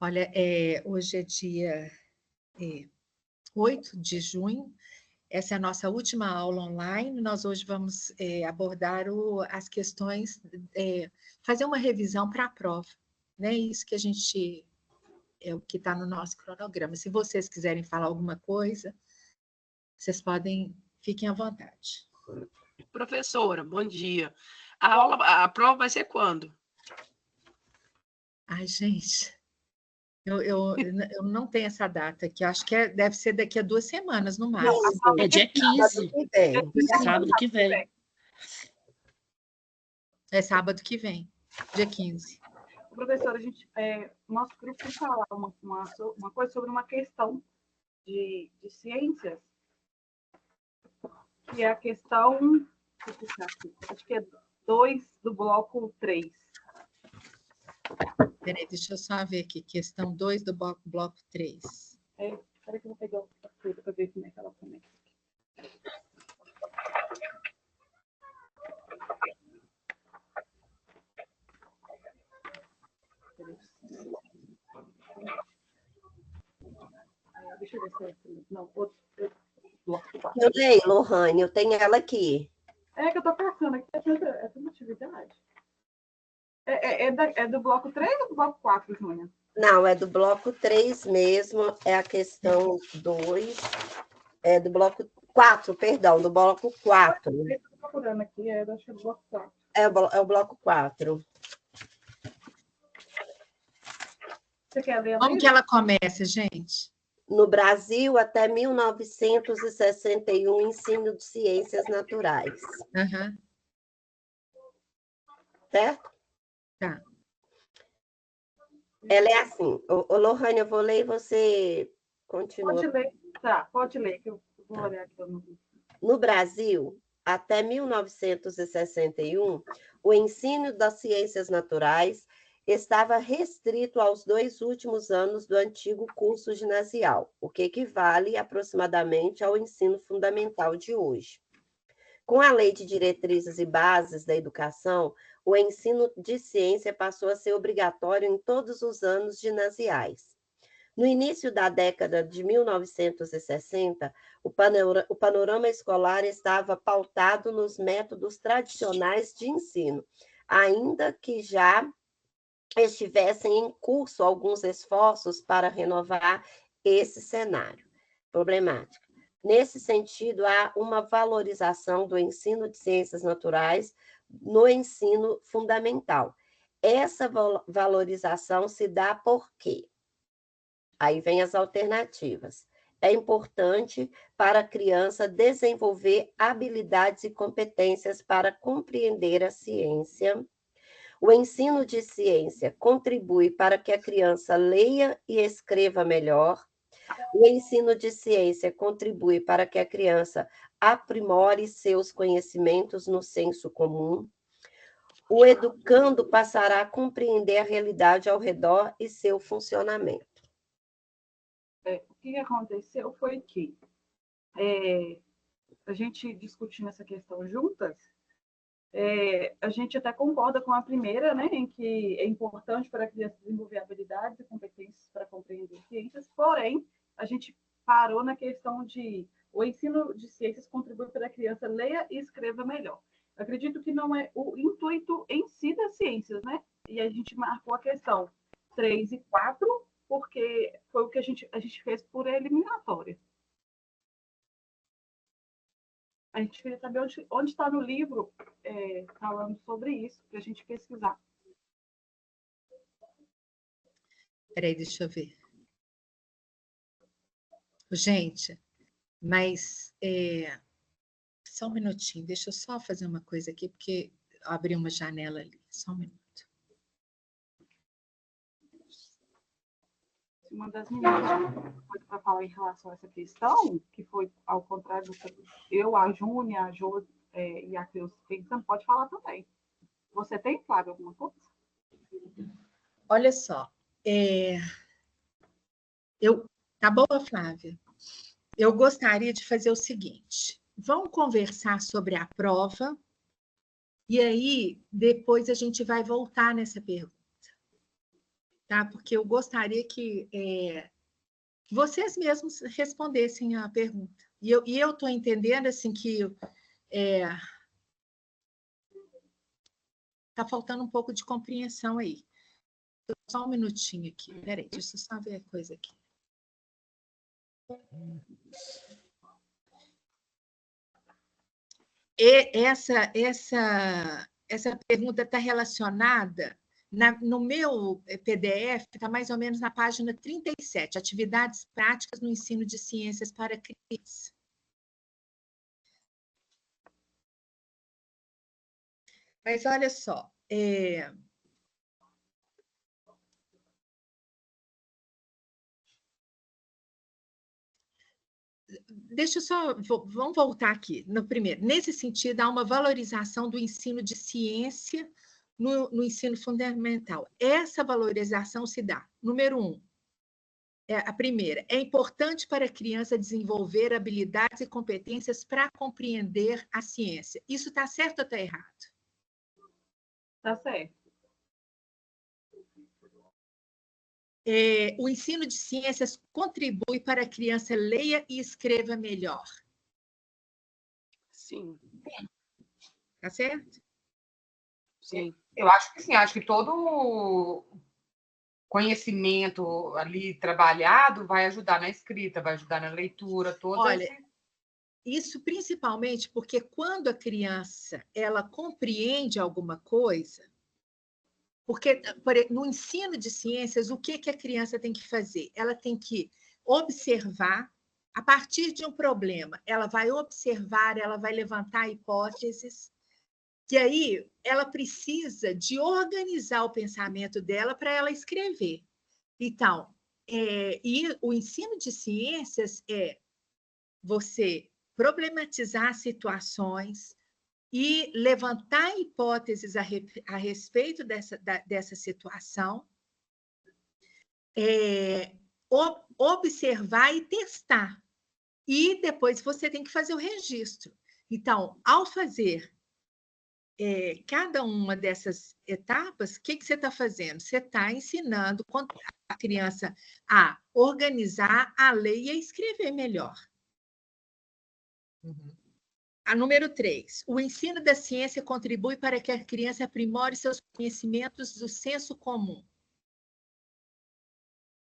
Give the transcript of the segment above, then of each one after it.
Olha, hoje é dia 8 de junho, essa é a nossa última aula online. Nós hoje vamos abordar as questões, fazer uma revisão para a prova, né? Isso que a gente, é o que está no nosso cronograma. Se vocês quiserem falar alguma coisa, vocês podem, fiquem à vontade. Professora, bom dia. A prova vai ser quando? Ai, gente, eu não tenho essa data aqui, acho que deve ser daqui a 2 semanas, no máximo. É dia 15, sábado que vem. É sábado que vem, dia 15. Professora, nosso grupo tem falar uma coisa sobre uma questão de ciências, que é a questão, acho que é 2 do bloco 3. Peraí, deixa eu só ver aqui, questão 2 do bloco 3. Espera que eu vou pegar a coisa para ver como é que ela começa. Deixa eu ver se é... Não, outro bloco 4. Eu leio, Lohane, eu tenho ela aqui. É que eu estou pensando aqui, é tanta atividade. É do bloco 3 ou do bloco 4, Júnia? Não, é do bloco 3 mesmo, é a questão 2, é do bloco 4, perdão, do bloco 4. Eu estou procurando aqui, acho que é do bloco 4. É o bloco 4. Você quer ler? Como que ela começa, gente? No Brasil, até 1961, ensino de ciências naturais. Uhum. Certo? Tá. Ela é assim, Lohane, eu vou ler e você continua. Pode ler, tá, pode ler, que eu vou olhar aqui. No Brasil, até 1961, o ensino das ciências naturais estava restrito aos 2 últimos anos do antigo curso ginasial, o que equivale aproximadamente ao ensino fundamental de hoje. Com a Lei de Diretrizes e Bases da Educação, o ensino de ciência passou a ser obrigatório em todos os anos ginasiais. No início da década de 1960, o panorama escolar estava pautado nos métodos tradicionais de ensino, ainda que já estivessem em curso alguns esforços para renovar esse cenário problemático. Nesse sentido, há uma valorização do ensino de ciências naturais no ensino fundamental. Essa valorização se dá por quê? Aí vem as alternativas. É importante para a criança desenvolver habilidades e competências para compreender a ciência. O ensino de ciência contribui para que a criança leia e escreva melhor. O ensino de ciência contribui para que a criança aprimore seus conhecimentos no senso comum. O educando passará a compreender a realidade ao redor e seu funcionamento. O que aconteceu foi que a gente discutindo essa questão juntas, a gente até concorda com a primeira, né, em que é importante para a criança desenvolver habilidades e competências para compreender ciências, porém, a gente parou na questão de o ensino de ciências contribui para a criança leia e escreva melhor. Eu acredito que não é o intuito em si das ciências, né? E a gente marcou a questão 3 e 4, porque foi o que a gente fez por eliminatória. A gente queria saber onde está no livro falando sobre isso, para a gente pesquisar. Peraí, deixa eu ver. Gente, mas só um minutinho, deixa eu só fazer uma coisa aqui, porque eu abri uma janela ali. Só um minuto. Uma das meninas coisa para falar em relação a essa questão, que foi ao contrário do que eu, a Júnia, a Jô e a Cleusa pensando, pode falar também. Você tem, Flávia, alguma coisa? Olha só, tá boa, Flávia? Eu gostaria de fazer o seguinte, vamos conversar sobre a prova, e aí depois a gente vai voltar nessa pergunta. tá? Porque eu gostaria que vocês mesmos respondessem a pergunta. E eu estou entendendo assim que está faltando um pouco de compreensão aí. Só um minutinho aqui. Peraí, deixa eu só ver a coisa aqui. E essa pergunta está relacionada, no meu PDF, está mais ou menos na página 37, atividades práticas no ensino de ciências para crianças. Mas olha só, deixa eu só, vamos voltar aqui no primeiro. Nesse sentido, há uma valorização do ensino de ciência no ensino fundamental. Essa valorização se dá, número 1, a primeira, é importante para a criança desenvolver habilidades e competências para compreender a ciência. Isso está certo ou está errado? Tá certo. O ensino de ciências contribui para a criança leia e escreva melhor. Sim, Tá certo? sim. Eu acho que sim, acho que todo conhecimento ali trabalhado vai ajudar na escrita, vai ajudar na leitura, Olha, isso principalmente porque quando a criança ela compreende alguma coisa, porque no ensino de ciências, o que a criança tem que fazer? Ela tem que observar, a partir de um problema, ela vai observar, ela vai levantar hipóteses, e aí ela precisa de organizar o pensamento dela para ela escrever. Então, e o ensino de ciências é você problematizar situações e levantar hipóteses a respeito dessa situação, observar e testar. E depois você tem que fazer o registro. Então, ao fazer cada uma dessas etapas, o que você está fazendo? Você está ensinando a criança a organizar, a ler e a escrever melhor. Uhum. A número 3, o ensino da ciência contribui para que a criança aprimore seus conhecimentos do senso comum. O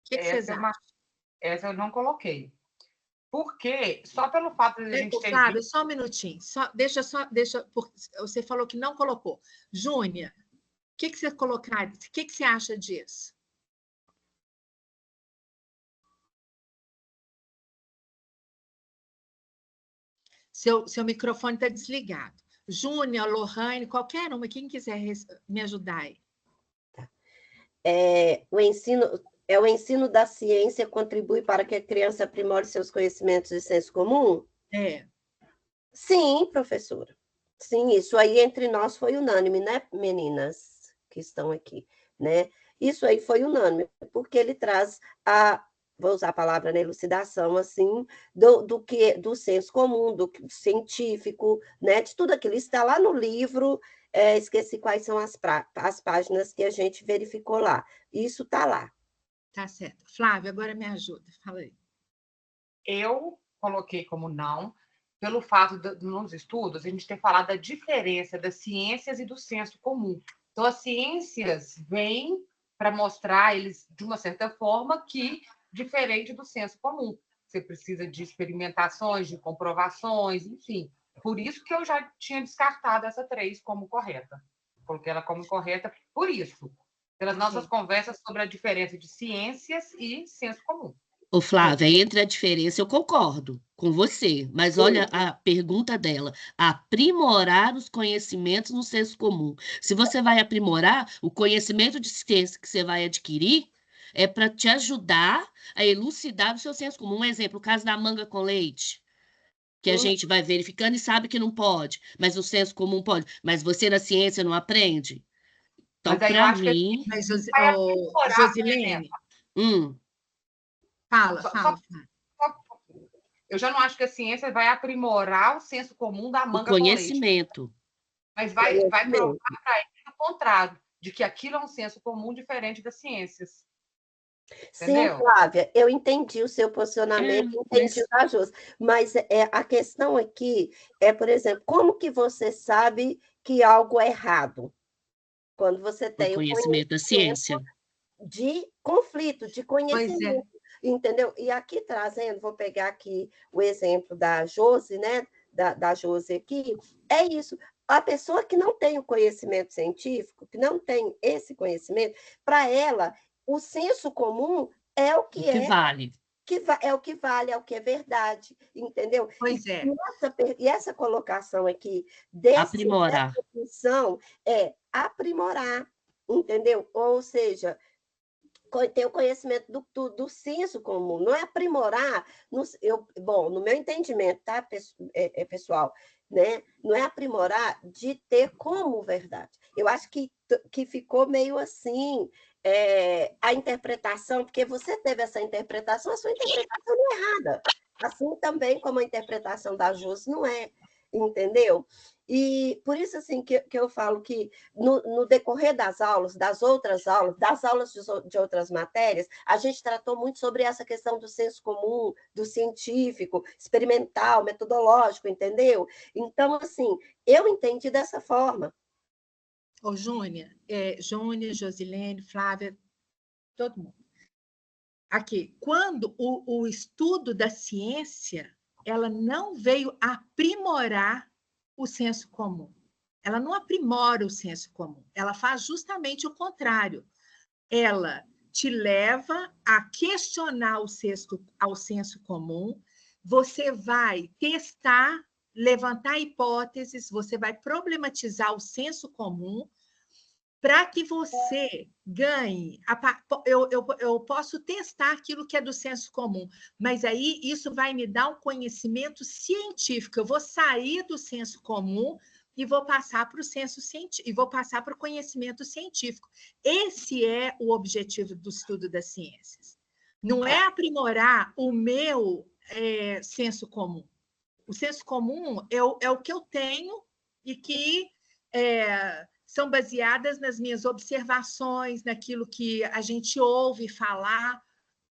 que vocês acham? Essa eu não coloquei. Porque, só pelo fato de a gente ter... Flávio, só um minutinho. Você falou que não colocou. Júnia, o que você colocaria? O que você acha disso? Seu microfone está desligado. Júnia, Lohane, qualquer uma, quem quiser me ajudar aí. O ensino da ciência contribui para que a criança aprimore seus conhecimentos de senso comum? Sim, professora. Sim, isso aí entre nós foi unânime, né, meninas que estão aqui, né? Isso aí foi unânime, porque ele traz vou usar a palavra, né, elucidação, assim, do senso comum, do científico, né, de tudo aquilo. Está lá no livro, esqueci quais são as páginas que a gente verificou lá. Isso está lá. Tá certo. Flávia, agora me ajuda, fala aí. Eu coloquei como não, pelo fato nos estudos, a gente ter falado da diferença das ciências e do senso comum. Então, as ciências vêm para mostrar eles, de uma certa forma, que diferente do senso comum. Você precisa de experimentações, de comprovações, enfim. Por isso que eu já tinha descartado essa 3 como correta. Coloquei ela como correta por isso. Pelas nossas conversas sobre a diferença de ciências e senso comum. Ô, Flávia, entre a diferença, eu concordo com você, mas olha a pergunta dela: aprimorar os conhecimentos no senso comum. Se você vai aprimorar, o conhecimento de ciência que você vai adquirir é para te ajudar a elucidar o seu senso comum. Um exemplo, o caso da manga com leite, que a gente vai verificando e sabe que não pode, mas o senso comum pode. Mas você na ciência não aprende? Então, para mim... Mas, Josilene... Fala. Eu já não acho que a ciência vai aprimorar o senso comum da manga com leite. O conhecimento. Mas vai provar para ele o contrário, de que aquilo é um senso comum diferente das ciências. Sim, Entendeu? Flávia, eu entendi o seu posicionamento, entendi o da Josi, mas a questão aqui é, por exemplo, como que você sabe que algo é errado? Quando você O tem o conhecimento da ciência. de conflito, de Pois é. conhecimento, entendeu? E aqui trazendo, vou pegar aqui o exemplo da Josi, né? Da Josi aqui, é isso. A pessoa que não tem o conhecimento científico, que não tem esse conhecimento, para ela, o senso comum é o O que que é, vale. é o que vale, é o que é verdade, entendeu? Pois é. E essa colocação aqui dessa Aprimorar. função é aprimorar, entendeu? Ou seja, ter o conhecimento do senso comum, não é aprimorar, bom, no meu entendimento, tá, pessoal, né? Não é aprimorar de ter como verdade. Eu acho que ficou meio assim, a interpretação, porque você teve essa interpretação, a sua interpretação não é errada. Assim também como a interpretação da Josi não é, entendeu? E por isso, assim, que eu falo que no decorrer das aulas, das aulas de outras matérias, a gente tratou muito sobre essa questão do senso comum, do científico, experimental, metodológico, entendeu? Então, assim, eu entendi dessa forma. Ô, Júnior, Josilene, Flávia, todo mundo. Aqui, quando o estudo da ciência, ela não veio aprimorar o senso comum. Ela não aprimora o senso comum, ela faz justamente o contrário. Ela te leva a questionar ao senso comum, você vai testar, levantar hipóteses, você vai problematizar o senso comum para que você ganhe. Eu posso testar aquilo que é do senso comum, mas aí isso vai me dar um conhecimento científico. Eu vou sair do senso comum e vou passar para o senso científico, e vou passar para o conhecimento científico. Esse é o objetivo do estudo das ciências. Não é aprimorar o meu senso comum. O senso comum é o que eu tenho e que são baseadas nas minhas observações, naquilo que a gente ouve falar.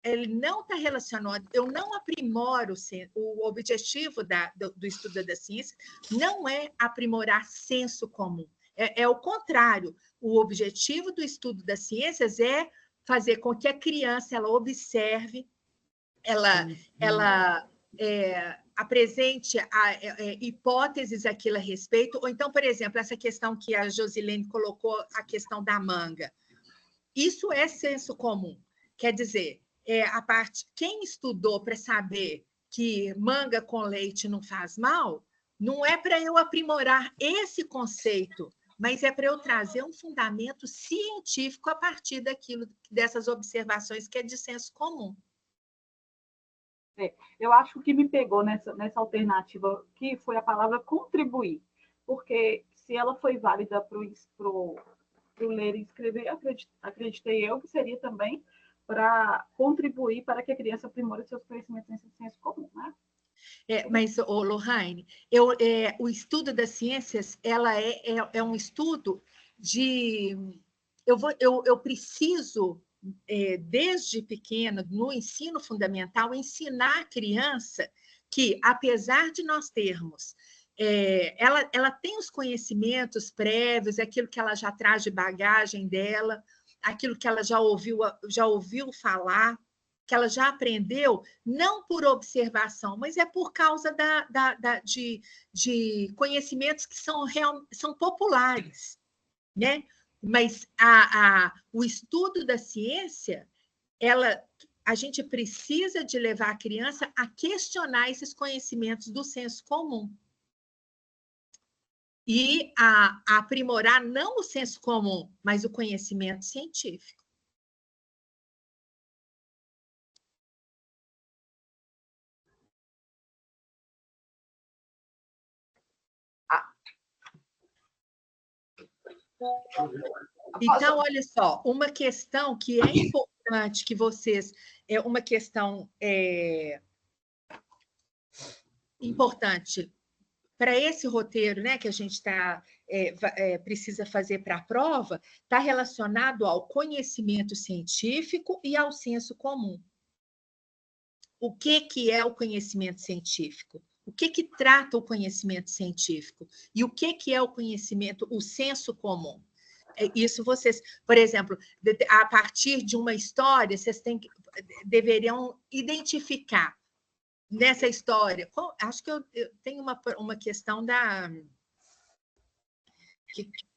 Ele não está relacionado, eu não aprimoro o objetivo do estudo da ciência, não é aprimorar senso comum, é o contrário. O objetivo do estudo das ciências é fazer com que a criança ela observe, ela apresente hipóteses àquilo a respeito, ou então, por exemplo, essa questão que a Josilene colocou, a questão da manga. Isso é senso comum. Quer dizer, quem estudou para saber que manga com leite não faz mal, não é para eu aprimorar esse conceito, mas é para eu trazer um fundamento científico a partir dessas observações que é de senso comum. Eu acho que o que me pegou nessa alternativa aqui foi a palavra contribuir, porque se ela foi válida para o ler e escrever, acreditei eu que seria também para contribuir para que a criança aprimore seus conhecimentos em senso comum, né? Mas, Lohane, o estudo das ciências ela é um estudo de... Eu preciso, desde pequena, no ensino fundamental, ensinar a criança que, apesar de nós termos... ela tem os conhecimentos prévios, aquilo que ela já traz de bagagem dela, aquilo que ela já ouviu falar, que ela já aprendeu, não por observação, mas é por causa de conhecimentos que são populares, né? Mas o estudo da ciência, a gente precisa de levar a criança a questionar esses conhecimentos do senso comum. E a aprimorar não o senso comum, mas o conhecimento científico. Então, olha só, uma questão que é importante que vocês... uma questão importante para esse roteiro, né, que a gente precisa fazer para a prova, está relacionado ao conhecimento científico e ao senso comum. O que é o conhecimento científico? O que trata o conhecimento científico? E o que é o conhecimento, o senso comum? Isso vocês, por exemplo, a partir de uma história, vocês deveriam identificar nessa história. Acho que eu tenho uma questão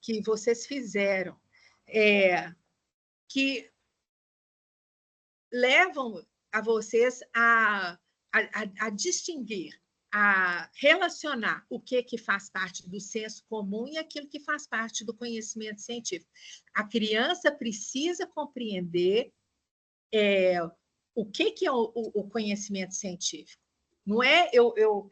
que vocês fizeram, que levam a vocês a distinguir, a relacionar o que faz parte do senso comum e aquilo que faz parte do conhecimento científico. A criança precisa compreender o que é o conhecimento científico. Não é eu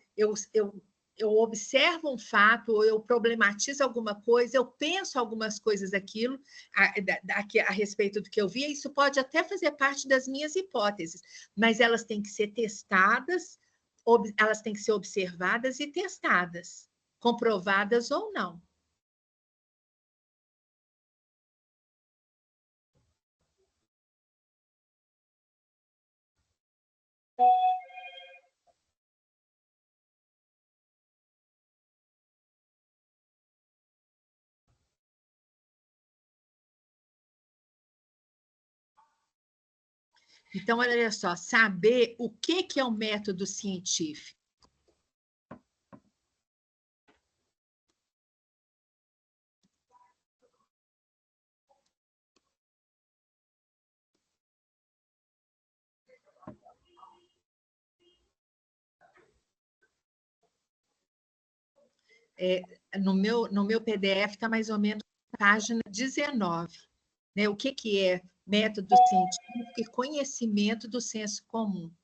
observo um fato, ou eu problematizo alguma coisa, eu penso algumas coisas daquilo, a respeito do que eu vi, isso pode até fazer parte das minhas hipóteses, mas elas têm que ser testadas, elas têm que ser observadas e testadas, comprovadas ou não. Então, olha só, saber o que é o método científico. No meu PDF está mais ou menos na página 19. Né? O que é método científico e conhecimento do senso comum.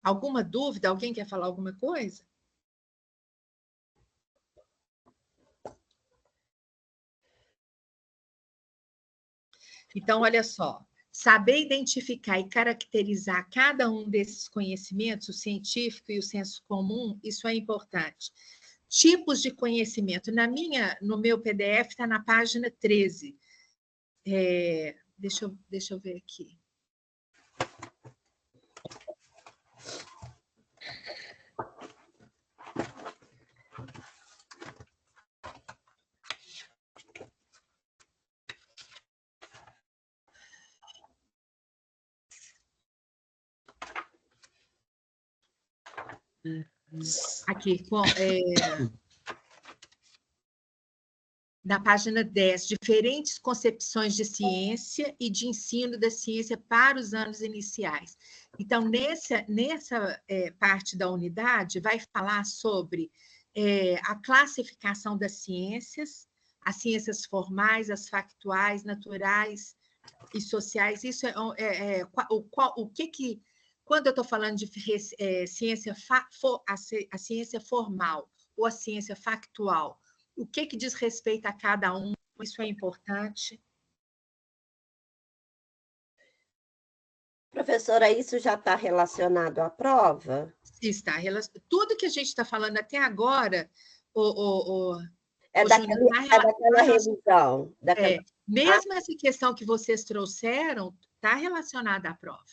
Alguma dúvida? Alguém quer falar alguma coisa? Então, olha só, saber identificar e caracterizar cada um desses conhecimentos, o científico e o senso comum, isso é importante. Tipos de conhecimento. No meu PDF está na página 13. Deixa eu ver aqui. Aqui, na página 10, diferentes concepções de ciência e de ensino da ciência para os anos iniciais. Então, nessa parte da unidade, vai falar sobre a classificação das ciências, as ciências formais, as factuais, naturais e sociais. Isso o que quando eu estou falando de ciência, a ciência formal ou a ciência factual, o que diz respeito a cada um, isso é importante. Professora, isso já está relacionado à prova? Está. Tudo que a gente está falando até agora, daquela revisão. Mesmo essa questão que vocês trouxeram está relacionada à prova.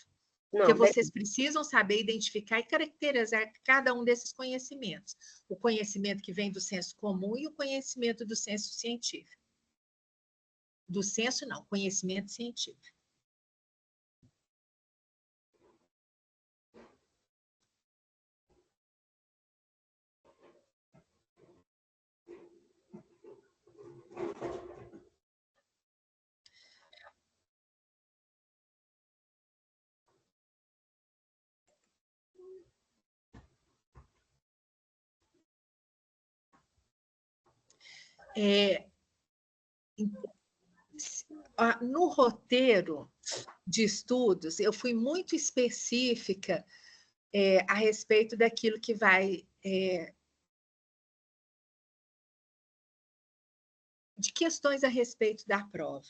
Porque vocês precisam saber identificar e caracterizar cada um desses conhecimentos. O conhecimento que vem do senso comum e o conhecimento do senso científico. Do senso, não, conhecimento científico. No roteiro de estudos, eu fui muito específica a respeito daquilo que vai de questões a respeito da prova.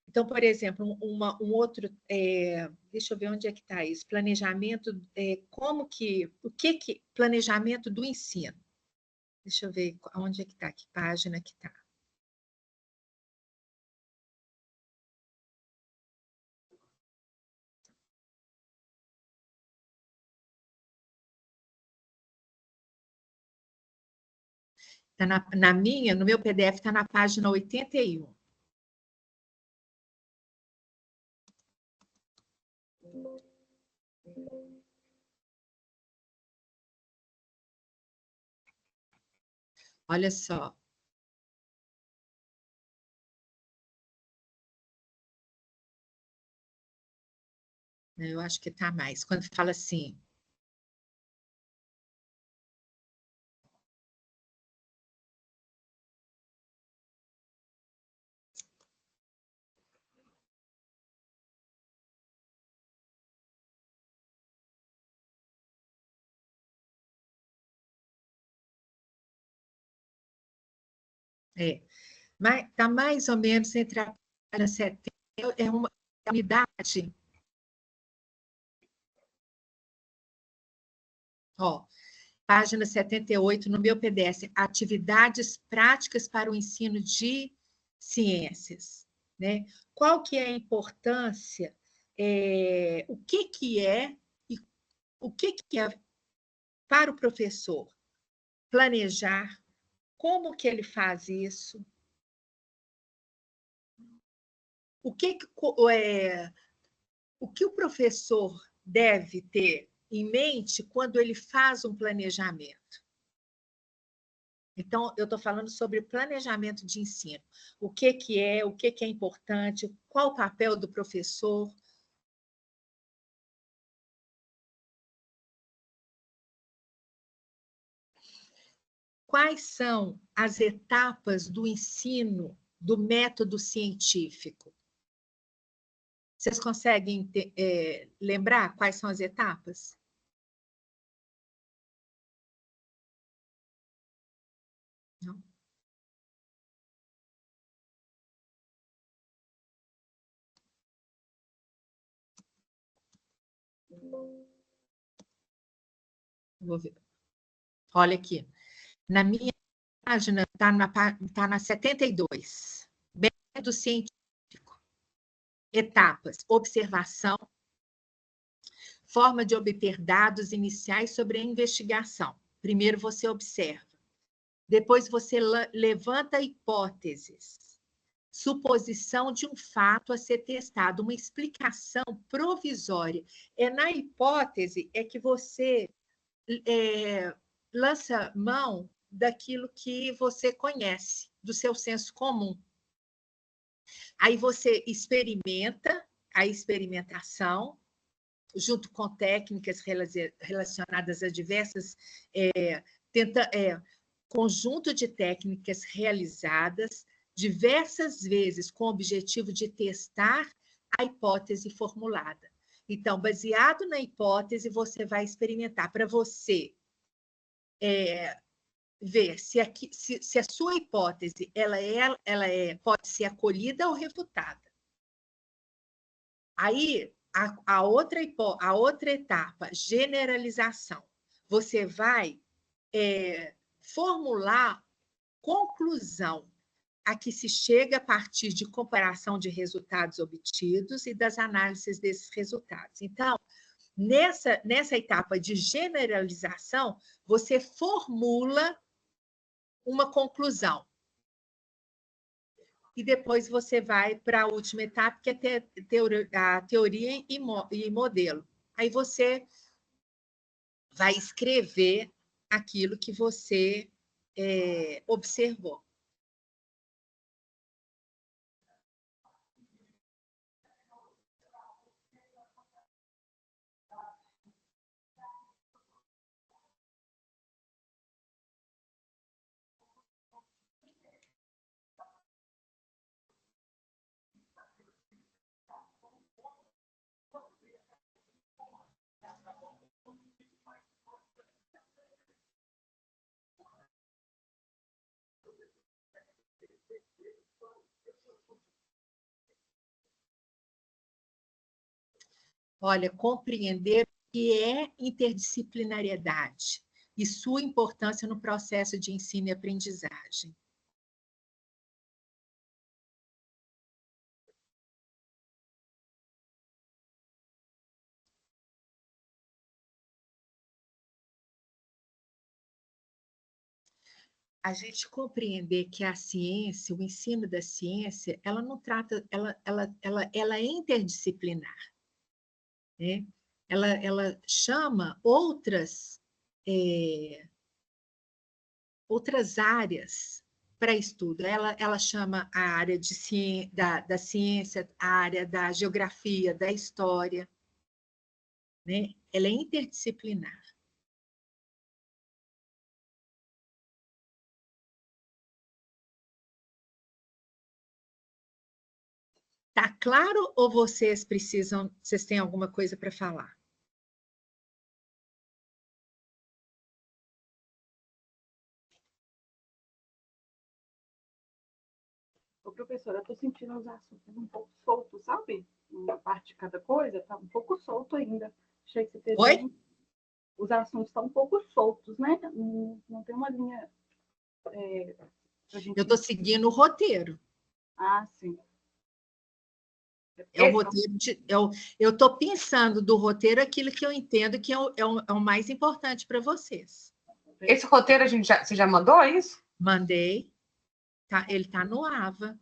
Então, por exemplo, um outro, deixa eu ver onde é que está isso, planejamento, planejamento do ensino. Deixa eu ver onde é que está, que página que está. Tá no meu PDF, está na página 81. Olha só. Eu acho que está mais. Quando fala assim, mas está mais ou menos entre a página 70, é uma unidade. Ó, página 78, no meu PDF, atividades práticas para o ensino de ciências. Né? Qual que é a importância, o que é, e o que é para o professor planejar, como que ele faz isso, o que o professor deve ter em mente quando ele faz um planejamento. Então, eu estou falando sobre planejamento de ensino. O que é importante, qual o papel do professor. Quais são as etapas do ensino do método científico? Vocês conseguem lembrar quais são as etapas? Não? Vou ver. Olha aqui. Na minha página, está na 72. Método científico. Etapas. Observação. Forma de obter dados iniciais sobre a investigação. Primeiro você observa. Depois você levanta hipóteses. Suposição de um fato a ser testado. Uma explicação provisória. Na hipótese é que você lança mão daquilo que você conhece, do seu senso comum. Aí você experimenta a experimentação, junto com técnicas relacionadas a diversas, conjunto de técnicas realizadas diversas vezes com o objetivo de testar a hipótese formulada. Então, baseado na hipótese, você vai experimentar para você ver se a sua hipótese pode ser acolhida ou refutada. Aí, a outra etapa, generalização. Você vai formular conclusão a que se chega a partir de comparação de resultados obtidos e das análises desses resultados. Então, nessa etapa de generalização, você formula uma conclusão. E depois você vai para a última etapa, que é a teoria e modelo. Aí você vai escrever aquilo que você observou. Olha, compreender o que é interdisciplinariedade e sua importância no processo de ensino e aprendizagem. A gente compreender que a ciência, o ensino da ciência, ela não trata, ela é interdisciplinar, né? Ela chama outras áreas para estudo. Ela chama a área da ciência, a área da geografia, da história, né? Ela é interdisciplinar. Tá claro ou vocês têm alguma coisa para falar? Ô, professora, eu estou sentindo os assuntos um pouco soltos, sabe? Uma parte de cada coisa está um pouco solto ainda. Achei que você teve Oi? os assuntos estão um pouco soltos, né? Não tem uma linha pra gente. Eu estou seguindo o roteiro. Ah, sim. É o roteiro eu estou pensando do roteiro aquilo que eu entendo que é o mais importante para vocês. Esse roteiro você já mandou isso? Mandei, tá, ele está no AVA.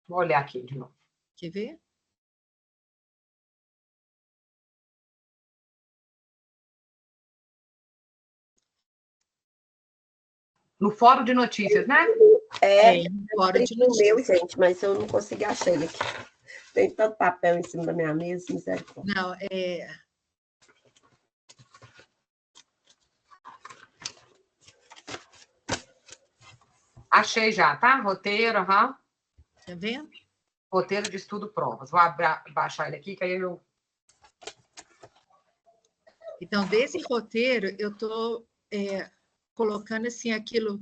Vou olhar aqui de novo. Quer ver? No Fórum de Notícias, né? Fora de o meu, notícias. gente, mas eu não consegui achar ele aqui. Tem tanto papel em cima da minha mesa, misericórdia. Não, Achei já, tá? Roteiro, aham. tá vendo? Roteiro de estudo provas. Vou baixar ele aqui, que aí eu... Então, desse roteiro, eu estou colocando assim aquilo.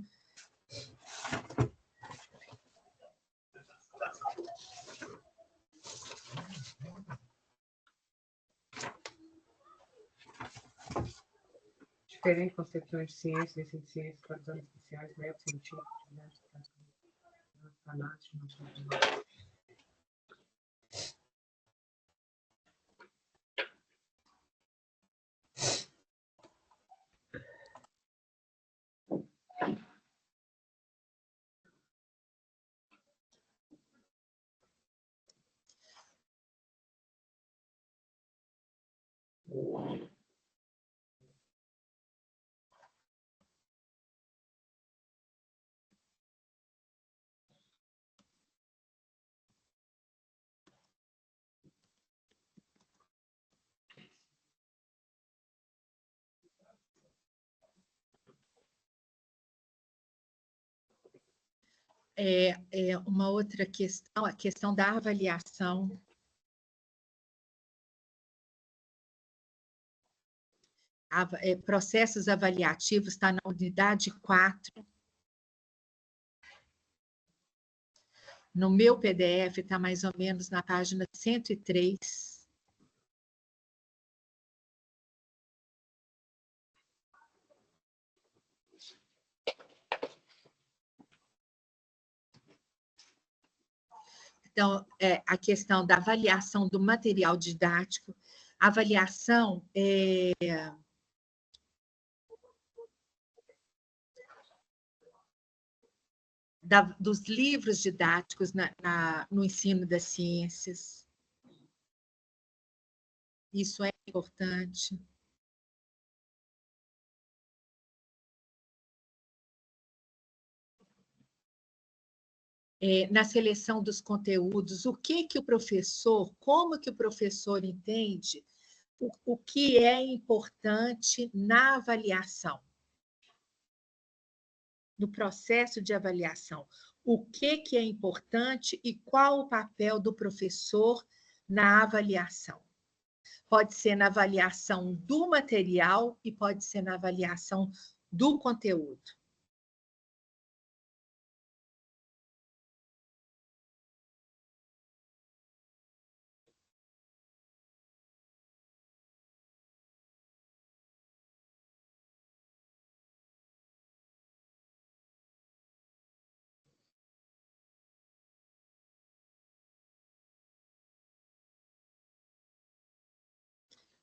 Diferentes concepções de ciência, de ciência, traduções especiais, métodos científicos, análise, Uma outra questão, a questão da avaliação. Processos avaliativos, está na unidade 4. No meu PDF está mais ou menos na página 103. Então, a questão da avaliação do material didático, avaliação dos livros didáticos no ensino das ciências. Isso é importante. Na seleção dos conteúdos, como que o professor entende o que é importante na avaliação, no processo de avaliação. O que é importante e qual o papel do professor na avaliação. Pode ser na avaliação do material e pode ser na avaliação do conteúdo.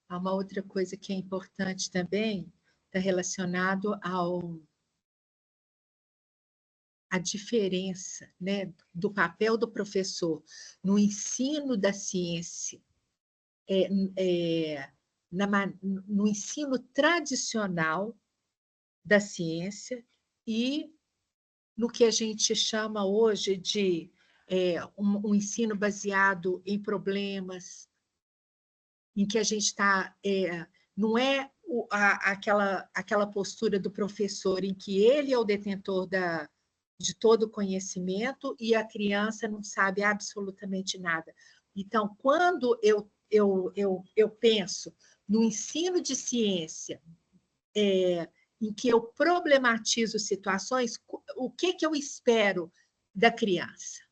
há uma outra coisa que é importante também, está relacionado à diferença, né, do papel do professor no ensino da ciência, no ensino tradicional da ciência e no que a gente chama hoje de um ensino baseado em problemas, em que a gente está... não é aquela postura do professor em que ele é o detentor de todo o conhecimento e a criança não sabe absolutamente nada. Então, quando eu penso no ensino de ciência, em que eu problematizo situações, o que eu espero da criança?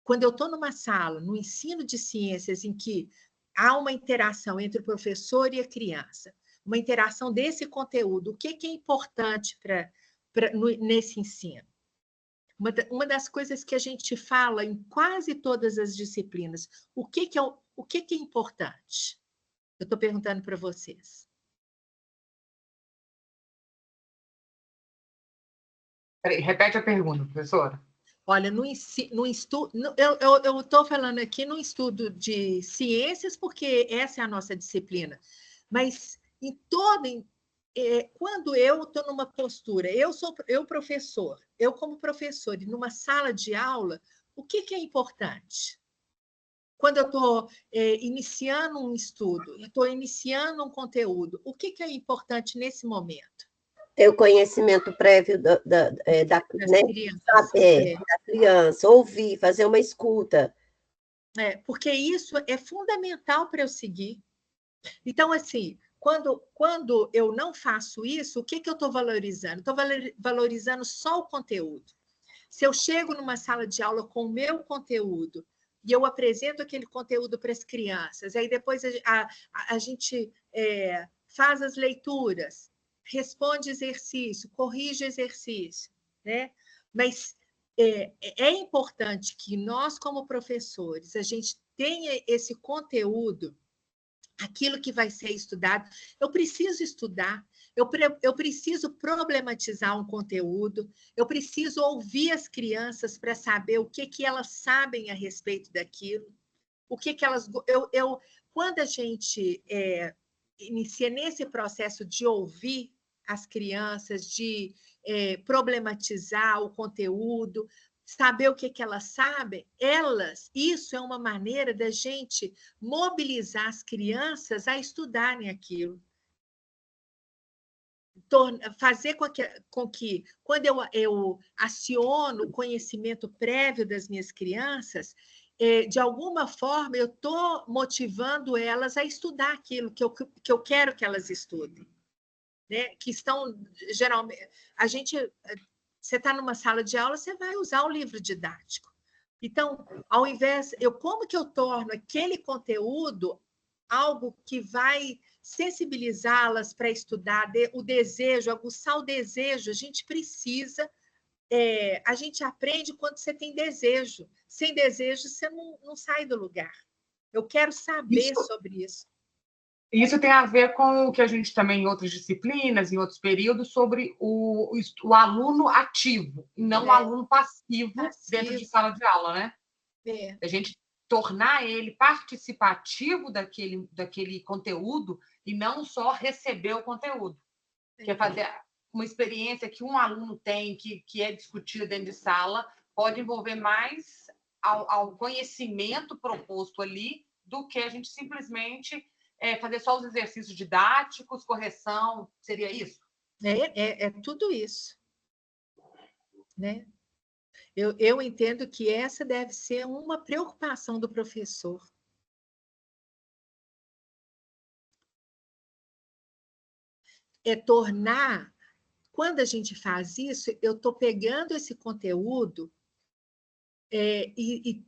Quando eu estou numa sala, no ensino de ciências, em que há uma interação entre o professor e a criança, uma interação desse conteúdo, o que é importante nesse ensino? Uma das coisas que a gente fala em quase todas as disciplinas, o que é importante? Eu estou perguntando para vocês. Repete a pergunta, professora. Olha, no estudo, eu estou falando aqui no estudo de ciências, porque essa é a nossa disciplina, mas quando eu estou numa postura, eu professor, eu como professor, e numa sala de aula, o que é importante? Quando eu estou iniciando um estudo, estou iniciando um conteúdo, o que é importante nesse momento? Ter o conhecimento prévio da criança, ouvir, fazer uma escuta. Porque isso é fundamental para eu seguir. Então, assim, quando eu não faço isso, o que eu estou valorizando? Estou valorizando só o conteúdo. Se eu chego numa sala de aula com o meu conteúdo e eu apresento aquele conteúdo para as crianças, aí depois a gente faz as leituras, responde exercício, corrige exercício, né? Mas é importante que nós, como professores, a gente tenha esse conteúdo, aquilo que vai ser estudado. Eu preciso estudar, eu preciso problematizar um conteúdo, eu preciso ouvir as crianças para saber o que elas sabem a respeito daquilo, o que elas... Quando a gente inicia nesse processo de ouvir as crianças, de problematizar o conteúdo, saber o que elas sabem, isso é uma maneira da gente mobilizar as crianças a estudarem aquilo. Fazer com que quando eu aciono o conhecimento prévio das minhas crianças, de alguma forma eu estou motivando elas a estudar aquilo que eu quero que elas estudem. Né? Que estão, geralmente, você está numa sala de aula, você vai usar o livro didático. Então, ao invés, como que eu torno aquele conteúdo algo que vai sensibilizá-las para estudar, o desejo, aguçar o desejo? A gente precisa, a gente aprende quando você tem desejo. Sem desejo, você não sai do lugar. Eu quero saber sobre isso. Isso tem a ver com o que a gente também, em outras disciplinas, em outros períodos, sobre o aluno ativo, e não o aluno passivo dentro de sala de aula, né? A gente tornar ele participativo daquele conteúdo e não só receber o conteúdo. Que é fazer uma experiência que um aluno tem, que é discutida dentro de sala, pode envolver mais ao conhecimento proposto ali do que a gente simplesmente... fazer só os exercícios didáticos, correção, seria isso? É tudo isso. Né? Eu entendo que essa deve ser uma preocupação do professor. Quando a gente faz isso, eu estou pegando esse conteúdo e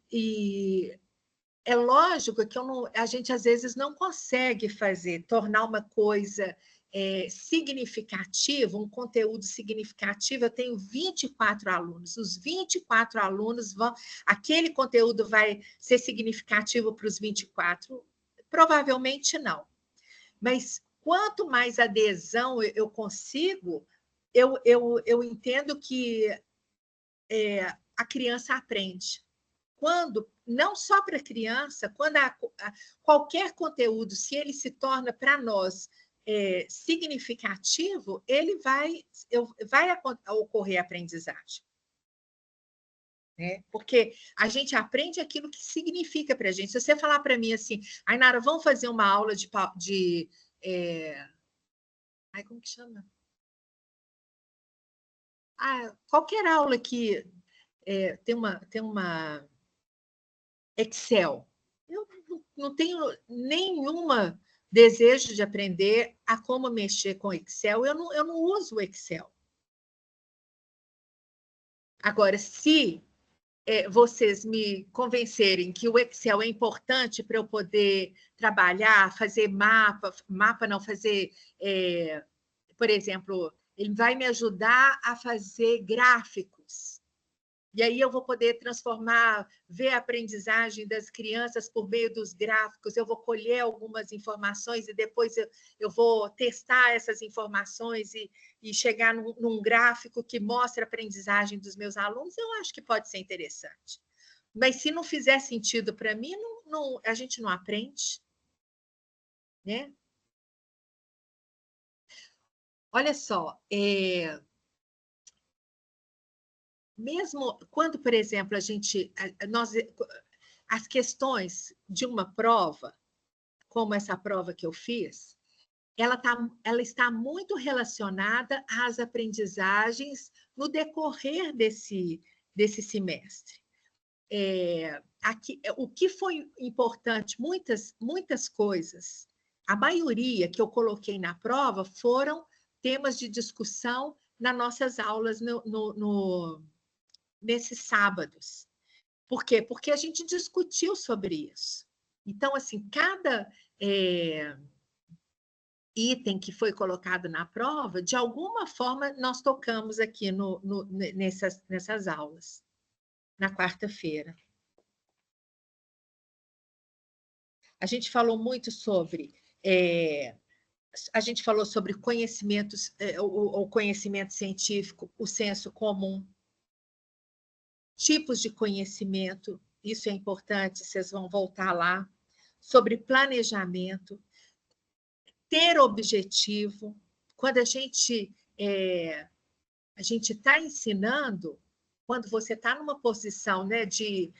é lógico que a gente, às vezes, não consegue tornar uma coisa significativa, um conteúdo significativo. Eu tenho 24 alunos. Os 24 alunos aquele conteúdo vai ser significativo para os 24? Provavelmente não. Mas quanto mais adesão eu consigo, eu entendo que a criança aprende. Quando, não só para a criança, quando qualquer conteúdo, se ele se torna para nós significativo, vai ocorrer aprendizagem. Né? Porque a gente aprende aquilo que significa para a gente. Se você falar para mim assim, Ainara, vamos fazer uma aula de como que chama? Qualquer aula que tem uma Excel. Eu não tenho nenhuma desejo de aprender a como mexer com Excel. Eu não uso o Excel. Agora, se vocês me convencerem que o Excel é importante para eu poder trabalhar, fazer mapa não, fazer, por exemplo, ele vai me ajudar a fazer gráficos. E aí eu vou poder ver a aprendizagem das crianças por meio dos gráficos, eu vou colher algumas informações e depois eu vou testar essas informações e chegar num gráfico que mostra a aprendizagem dos meus alunos, eu acho que pode ser interessante. Mas se não fizer sentido para mim, a gente não aprende. Né? Olha só, mesmo quando, por exemplo, as questões de uma prova, como essa prova que eu fiz, ela está muito relacionada às aprendizagens no decorrer desse semestre. O que foi importante, muitas coisas, a maioria que eu coloquei na prova foram temas de discussão nas nossas aulas nesses sábados. Por quê? Porque a gente discutiu sobre isso. Então, assim, cada item que foi colocado na prova, de alguma forma, nós tocamos aqui nessas aulas, na quarta-feira. A gente falou muito sobre... a gente falou sobre conhecimentos, o conhecimento científico, o senso comum, tipos de conhecimento, isso é importante, vocês vão voltar lá, sobre planejamento, ter objetivo. Quando a gente está ensinando, quando você está numa posição, né, de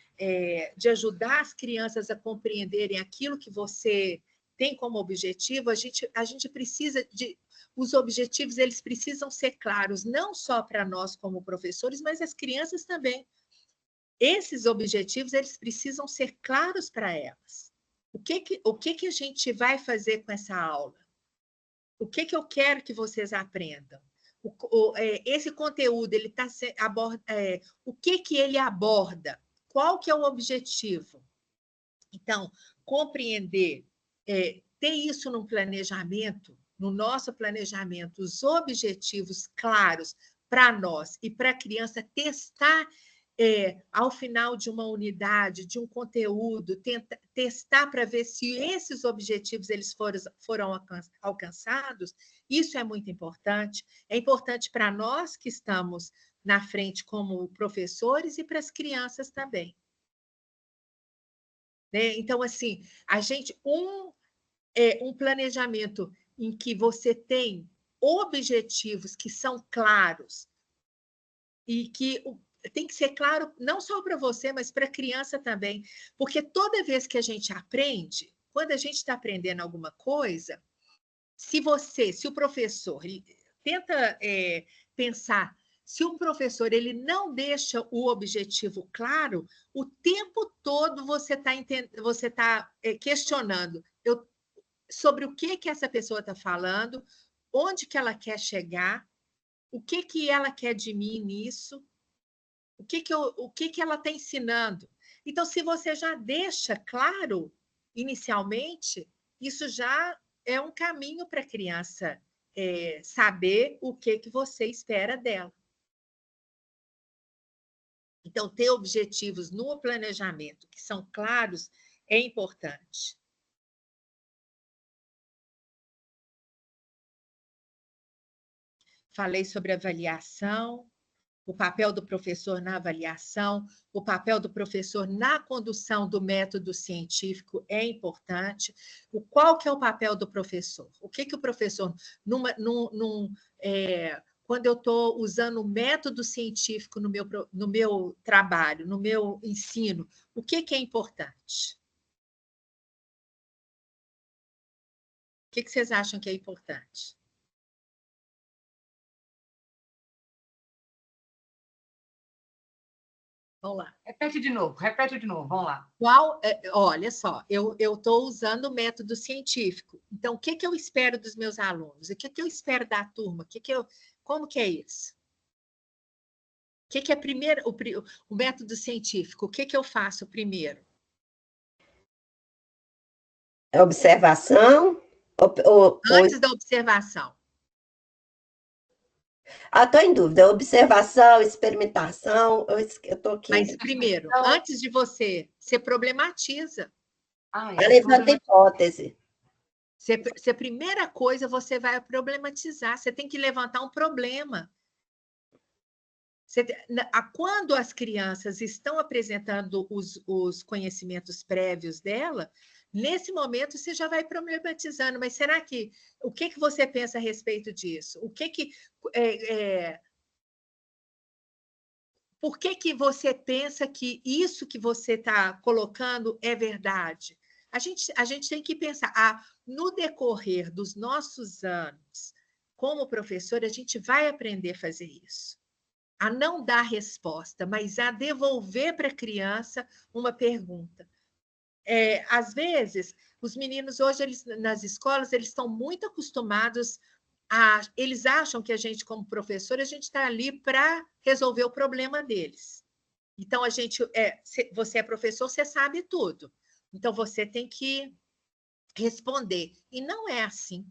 ajudar as crianças a compreenderem aquilo que você tem como objetivo, a gente precisa de... Os objetivos, eles precisam ser claros, não só para nós como professores, mas as crianças também. Esses objetivos, eles precisam ser claros para elas. O que a gente vai fazer com essa aula? O que eu quero que vocês aprendam? Esse conteúdo, ele o que ele aborda? Qual que é o objetivo? Então, compreender, ter isso no planejamento, no nosso planejamento, os objetivos claros para nós e para a criança testar ao final de uma unidade, de um conteúdo, testar para ver se esses objetivos eles foram alcançados, isso é muito importante. É importante para nós que estamos na frente como professores e para as crianças também. Né? Então, assim, um planejamento em que você tem objetivos que são claros e que tem que ser claro não só para você, mas para a criança também, porque toda vez que a gente aprende, quando a gente está aprendendo alguma coisa, se o professor tenta pensar, se o professor ele não deixa o objetivo claro, o tempo todo você está questionando sobre o que essa pessoa está falando, onde que ela quer chegar, o que ela quer de mim nisso, o que ela está ensinando. Então, se você já deixa claro inicialmente, isso já é um caminho para a criança saber o que você espera dela. Então, ter objetivos no planejamento que são claros é importante. falei sobre avaliação, o papel do professor na avaliação, o papel do professor na condução do método científico é importante. Qual que é o papel do professor? O que o professor, quando eu estou usando o método científico no meu trabalho, no meu ensino, o que é importante? O que vocês acham que é importante? Vamos lá. Repete de novo, vamos lá. Olha só, eu estou usando o método científico. Então, o que eu espero dos meus alunos? O que eu espero da turma? Como que é isso? O que é primeiro o método científico? O que eu faço primeiro? Observação? Antes da observação. Estou em dúvida. Observação, experimentação, eu estou aqui. Mas primeiro, antes de você problematiza. Levanta hipótese. A primeira coisa, você vai problematizar. Você tem que levantar um problema. Quando as crianças estão apresentando os conhecimentos prévios dela, nesse momento você já vai problematizando. Mas será que o que você pensa a respeito disso? Por que você pensa que isso que você está colocando é verdade? A gente tem que pensar, no decorrer dos nossos anos, como professor, a gente vai aprender a fazer isso. A não dar resposta, mas a devolver para a criança uma pergunta. Às vezes, os meninos hoje, nas escolas, eles estão muito acostumados eles acham que a gente, como professor, a gente está ali para resolver o problema deles. Então, você é professor, você sabe tudo. Então, você tem que responder. E não é assim.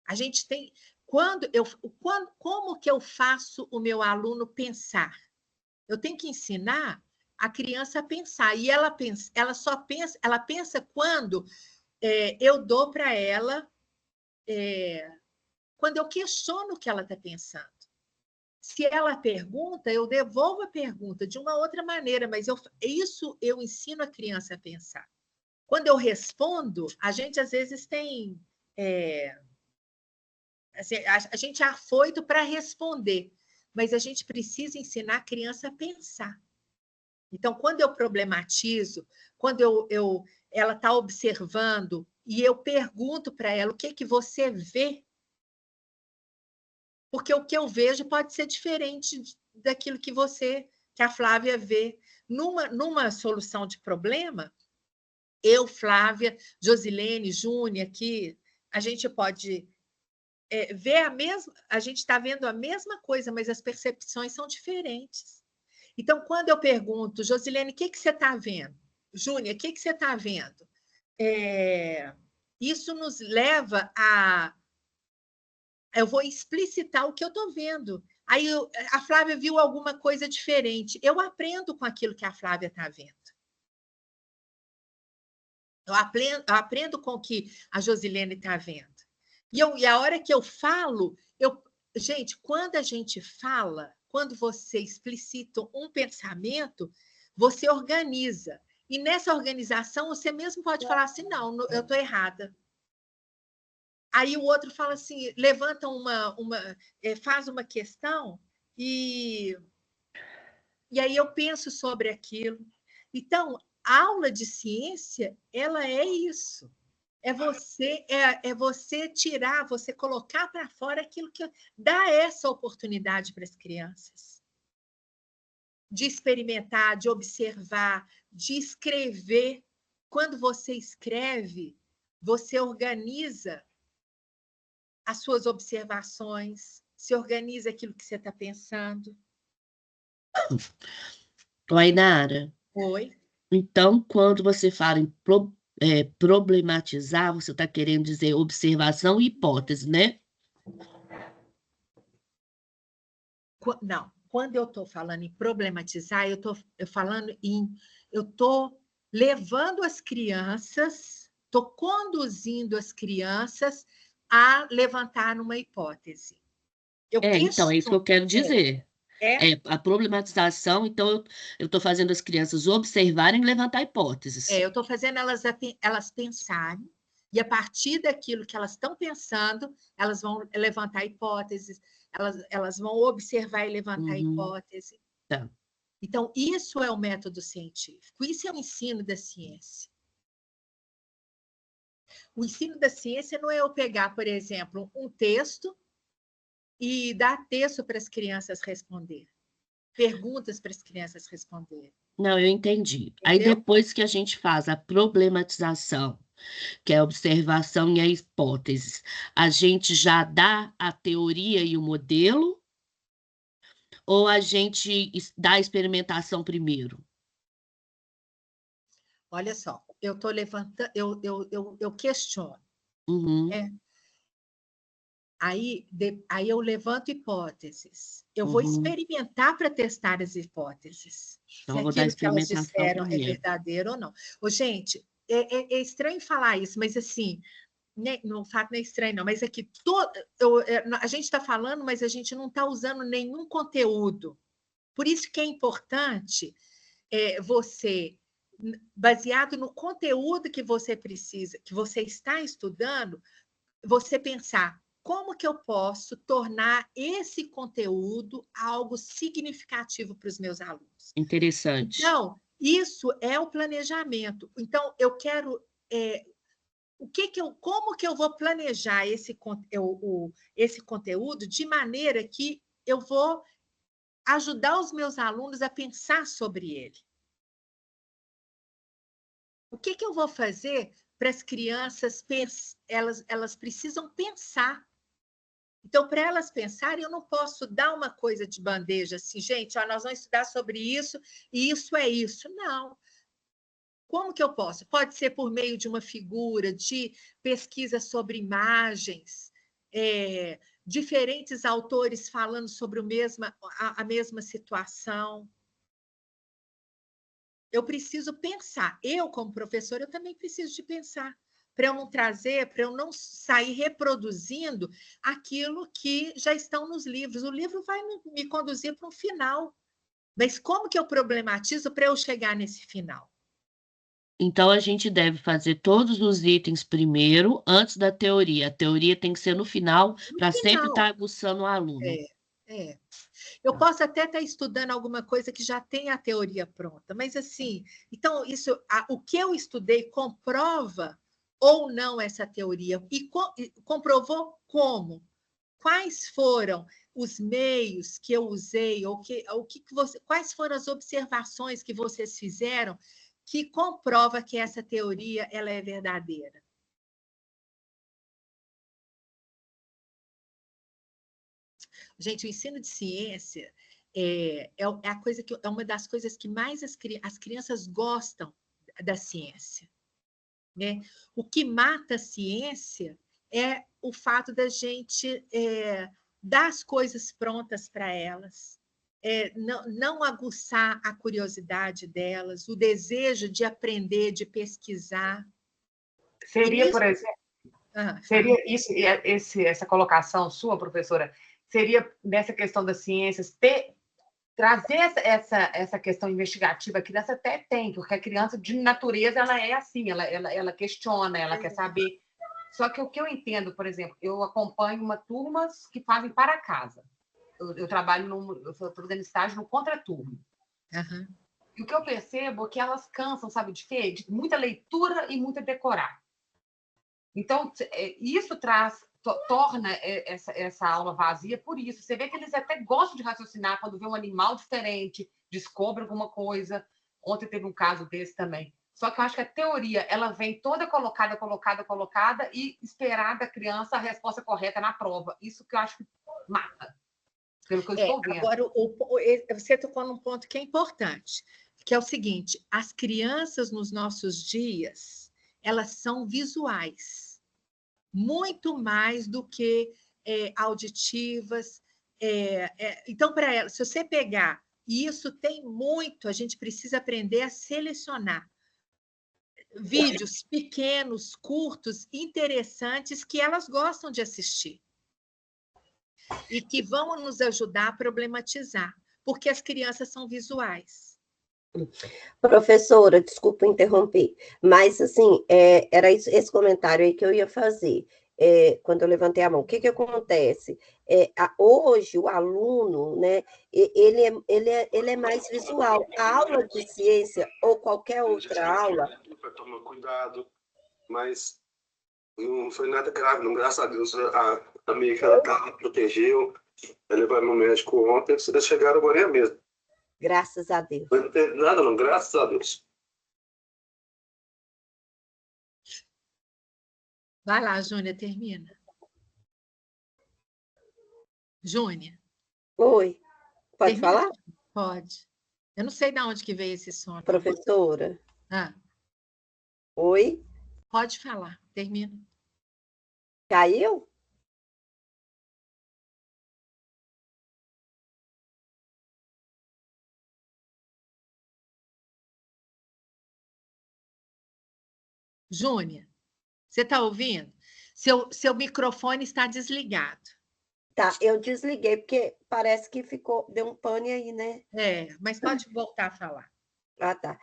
A gente tem... Como que eu faço o meu aluno pensar? Eu tenho que ensinar a criança a pensar. E ela pensa quando eu dou para ela... quando eu questiono o que ela está pensando. Se ela pergunta, eu devolvo a pergunta de uma outra maneira, mas isso eu ensino a criança a pensar. Quando eu respondo, a gente às vezes tem... a gente é afoito para responder, mas a gente precisa ensinar a criança a pensar. Então, quando eu problematizo, quando ela está observando e eu pergunto para ela o que você vê, porque o que eu vejo pode ser diferente daquilo que a Flávia vê. Numa solução de problema, eu, Flávia, Josilene, Júnia, aqui, a gente pode ver a gente está vendo a mesma coisa, mas as percepções são diferentes. Então, quando eu pergunto, Josilene, o que você está vendo? Júnia, o que você está vendo? Isso nos leva a... Eu vou explicitar o que eu estou vendo. Aí a Flávia viu alguma coisa diferente. Eu aprendo com aquilo que a Flávia está vendo. Eu aprendo com o que a Josilene está vendo. E a hora que eu falo... Gente, quando a gente fala, quando você explicita um pensamento, você organiza. E nessa organização, você mesmo pode falar assim, não, eu estou errada. Aí o outro fala assim, levanta faz uma questão e aí eu penso sobre aquilo. Então, a aula de ciência, ela é isso. É você tirar, você colocar para fora aquilo que dá essa oportunidade para as crianças. De experimentar, de observar, de escrever. Quando você escreve, você organiza as suas observações, se organiza aquilo que você está pensando. Oi, Nara. Oi. Então, quando você fala em problematizar, você está querendo dizer observação e hipótese, né? Não, quando eu estou falando em problematizar, eu estou levando as crianças, estou conduzindo as crianças a levantar uma hipótese. Eu Então, é isso que eu quero dizer. É, A problematização, então, eu estou fazendo as crianças observarem e levantar hipóteses. eu estou fazendo elas pensarem, e a partir daquilo que elas estão pensando, elas vão levantar hipóteses, elas vão observar e levantar hipótese. Tá. Então, isso é o método científico, isso é o ensino da ciência. O ensino da ciência não é eu pegar, por exemplo, um texto e dar texto para as crianças responder, perguntas para as crianças responderem. Não, eu entendi. Aí Entendeu? depois que a gente faz a problematização, que é a observação e a hipótese, a gente já dá a teoria e o modelo, ou a gente dá a experimentação primeiro? Olha só, eu estou levantando, eu questiono. Uhum, Aí eu levanto hipóteses. Eu vou uhum. experimentar para testar as hipóteses. Então, Se eu vou dar a aquilo que elas experimentação disseram é primeiro. verdadeiro ou não. Ô, gente, é estranho falar isso, mas assim, no fato não é estranho, não, mas é que a gente está falando, mas a gente não está usando nenhum conteúdo. Por isso que é importante você, baseado no conteúdo que você precisa, que você está estudando, você pensar como que eu posso tornar esse conteúdo algo significativo para os meus alunos. Interessante. Então, isso é o planejamento. Então, eu quero como que eu vou planejar esse conteúdo de maneira que eu vou ajudar os meus alunos a pensar sobre ele. O que eu vou fazer para as crianças elas precisam pensar. Então, para elas pensarem, eu não posso dar uma coisa de bandeja assim, gente, nós vamos estudar sobre isso e isso é isso. Não. Como que eu posso? Pode ser por meio de uma figura, de pesquisa sobre imagens, diferentes autores falando sobre a mesma situação. Eu preciso pensar. Eu, como professora, eu também preciso de pensar. Para eu não trazer, para eu não sair reproduzindo aquilo que já estão nos livros. O livro vai me conduzir para um final. Mas como que eu problematizo para eu chegar nesse final? Então, a gente deve fazer todos os itens primeiro, antes da teoria. A teoria tem que ser no final, para sempre estar aguçando o aluno. É. Eu posso até estar estudando alguma coisa que já tem a teoria pronta, mas assim, então o que eu estudei comprova ou não essa teoria e comprovou como? Quais foram os meios que eu usei ou quais foram as observações que vocês fizeram que comprova que essa teoria ela é verdadeira? Gente, o ensino de ciência é uma das coisas que mais as crianças gostam da ciência, né? O que mata a ciência é o fato da gente dar as coisas prontas para elas, não aguçar a curiosidade delas, o desejo de aprender, de pesquisar. Seria, por exemplo, essa colocação sua, professora, seria nessa questão das ciências trazer essa questão investigativa. A criança até tem, porque a criança de natureza ela é assim, ela questiona, ela quer saber. Só que o que eu entendo, por exemplo, eu acompanho turmas que fazem para casa. Eu trabalho eu estou fazendo estágio no contraturno. Uhum. E o que eu percebo é que elas cansam, sabe de quê? De muita leitura e muita decorar. Então, isso torna essa aula vazia por isso. Você vê que eles até gostam de raciocinar quando vê um animal diferente, descobre alguma coisa. Ontem teve um caso desse também. Só que eu acho que a teoria ela vem toda colocada e esperar da criança a resposta correta na prova. Isso que eu acho que mata, pelo que eu estou vendo. Agora, você tocou num ponto que é importante, que é o seguinte: as crianças nos nossos dias, elas são visuais, muito mais do que auditivas. Então, para elas, se você pegar, e isso tem muito, a gente precisa aprender a selecionar vídeos pequenos, curtos, interessantes, que elas gostam de assistir. e que vão nos ajudar a problematizar, porque as crianças são visuais. Professora, desculpa interromper, mas assim, era esse comentário aí que eu ia fazer, quando eu levantei a mão. O que que acontece? Hoje, o aluno, né, ele é mais visual. A aula de ciência, ou qualquer outra aula... Para tomar cuidado, mas não foi nada grave, não, graças a Deus. A minha que ela protegeu, eu levei no médico ontem, eles chegaram agora mesmo. Graças a Deus. Não teve nada, não, graças a Deus. Vai lá, Júnia, termina. Júnia. Oi, pode termina? falar? Pode. Eu não sei de onde que veio esse som. Professora. Ah. Oi? Pode falar, termina. Caiu? Júnia, você está ouvindo? Seu microfone está desligado. Tá, eu desliguei, porque parece que deu um pane aí, né? Mas pode voltar a falar. Ah, tá.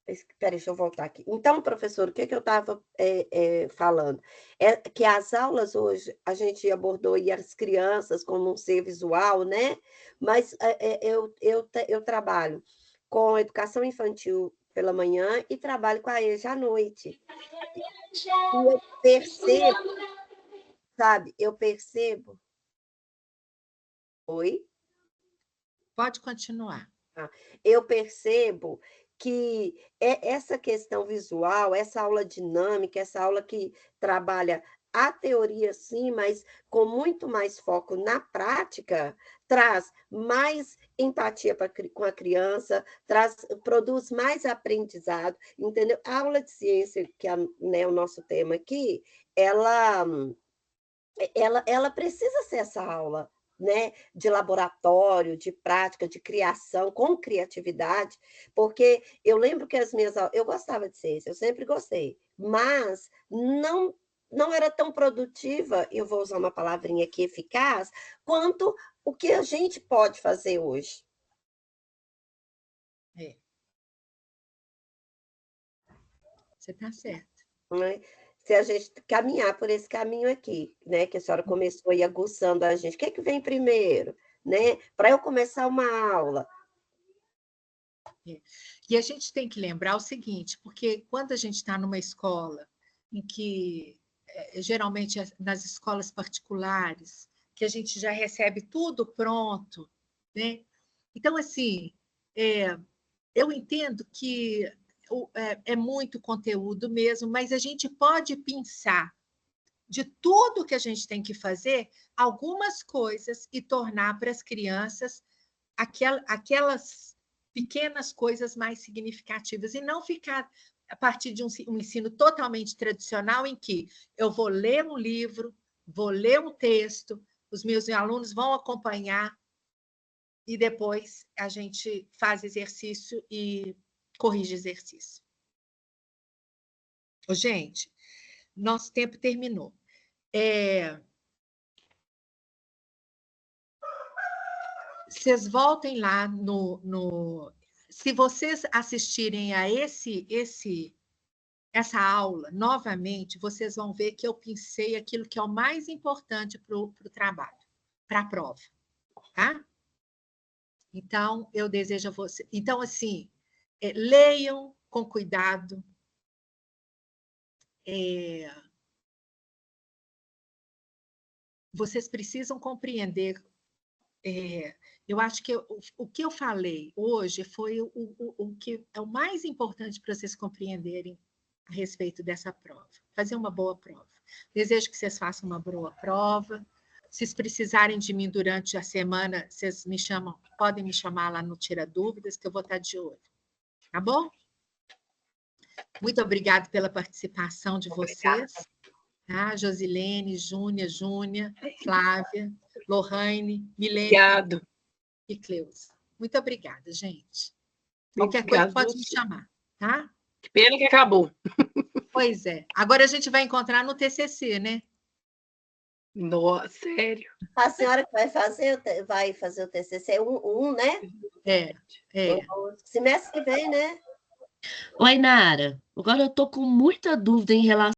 Espera, deixa eu voltar aqui. Então, professor, o que eu estava falando? É que as aulas hoje, a gente abordou aí as crianças como um ser visual, né? Mas eu trabalho com educação infantil pela manhã e trabalho com a EJA à noite. E eu percebo, sabe? Eu percebo... Oi? Pode continuar. Eu percebo que essa questão visual, essa aula dinâmica, essa aula que trabalha a teoria, sim, mas com muito mais foco na prática, traz mais empatia com a criança, produz mais aprendizado, entendeu? A aula de ciência, que é, né, o nosso tema aqui, ela precisa ser essa aula, né, de laboratório, de prática, de criação, com criatividade, porque eu lembro que as minhas aulas, eu gostava de ciência, eu sempre gostei, mas não era tão produtiva, eu vou usar uma palavrinha aqui, eficaz, quanto o que a gente pode fazer hoje. Você está certo. Né? Se a gente caminhar por esse caminho aqui, né, que a senhora começou aí aguçando a gente, o que é que vem primeiro, né, para eu começar uma aula? E a gente tem que lembrar o seguinte, porque quando a gente está numa escola em que, geralmente nas escolas particulares, que a gente já recebe tudo pronto, né? Então, assim, eu entendo que é muito conteúdo mesmo, mas a gente pode pensar de tudo que a gente tem que fazer, algumas coisas e tornar para as crianças aquelas pequenas coisas mais significativas e não ficar a partir de um ensino totalmente tradicional em que eu vou ler um livro, vou ler um texto, os meus alunos vão acompanhar e depois a gente faz exercício e corrige exercício. Gente, nosso tempo terminou. Vocês voltem lá se vocês assistirem a essa aula novamente, vocês vão ver que eu pensei aquilo que é o mais importante para o trabalho, para a prova, tá? Então, eu desejo a você... Então, assim, leiam com cuidado, vocês precisam compreender. Eu acho que o que eu falei hoje foi o que é o mais importante para vocês compreenderem a respeito dessa prova. Fazer uma boa prova. Desejo que vocês façam uma boa prova. Se vocês precisarem de mim durante a semana, vocês me chamam, podem me chamar lá no Tira Dúvidas, que eu vou estar de olho. Tá bom? Muito obrigada pela participação de vocês. Tá? Josilene, Júnia, Flávia, Lohane, Milene e Cleusa. Muito obrigada, gente. Qualquer coisa pode me chamar, tá? Que pena que acabou. Pois é. Agora a gente vai encontrar no TCC, né? Nossa, sério. A senhora que vai fazer o TCC 1, né? É. Semestre que vem, né? Oi, Nara. Agora eu estou com muita dúvida em relação